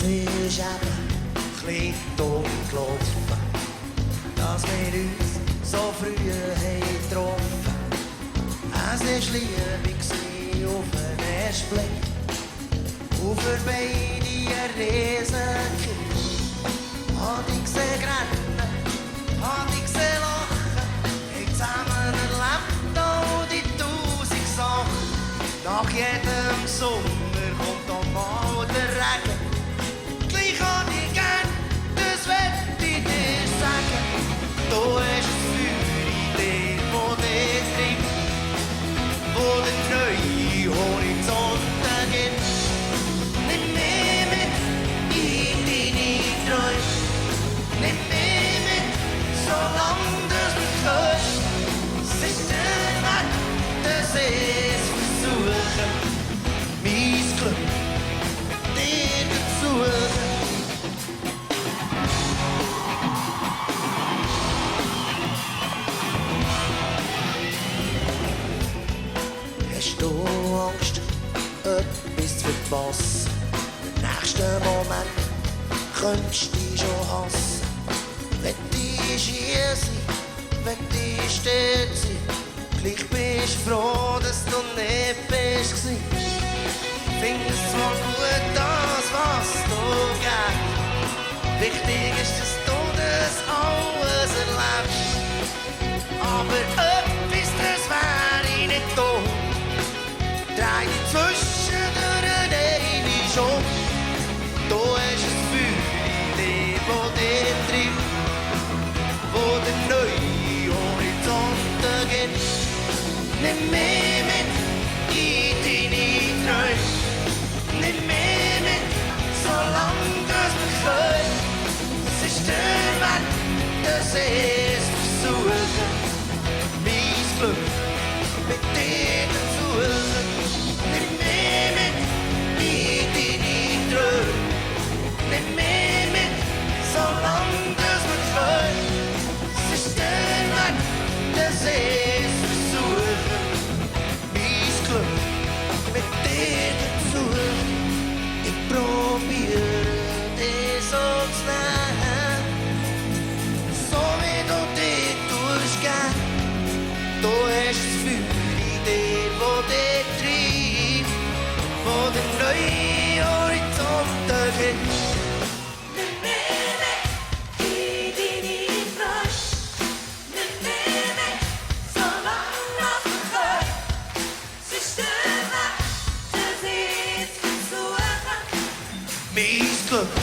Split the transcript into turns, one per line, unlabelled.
ist eben chli dumm gelaufen, dass wir uns so früh haben getroffen. Es war Liebe auf den ersten Blick, und für beide ein Riesenkind. Hat ich gesehen rennen, hat ich gesehen lachen, ich zusammen erlebt all die 1000 Sachen. Nach jedem Sommer kommt auch mal der Regen. Gleich habe ich gern, das werd ich dir sagen. Du hast ein Feuer in dir, wo dich treibt, wo der neue Horizonte gibt. Nimm mich mit in deine Träume, nimm mich mit, solange das wir können. Es ist der Weg, das ist versuchen, mein Glück dir zu suchen. Hast du Angst, etwas zu verpassen? Im nächsten Moment könntest du dich schon hassen. Wenn dich hier sein, wenn dich stehen sein, gleich bist du froh, dass du nicht bist gsi. Findest zwar gut das, was du gibst, wichtig ist, dass du das alles erlebst. Aber etwas, das wäre nicht da. Drei zwischendurch einmal schon. Du hast ein Feuer in dir, wo dich treibt, wo der neue Horizonte gibt. Nimm mich mit in deine Träume, nimm mich mit, solange das wir können. Es ist der Weg, das ist versuchen, mein Glück mit dir zu suchen. Nimm mich mit in deine Träume, nimm mich mit, solange das wir können. Es ist der Weg, das ist versuchen, mein Glück mit dir zu suchen. Ich probiere dich so zu nehmen, so wie du dich durchgehst. Du hast das Feuer in dir, wo dich treibt, wo der neue Horizonte gibt.
Nimm mich mit in deine Träume, nimm mich mit, solange das wir können. Es ist der Weg, das ist versuchen.
Mein Glück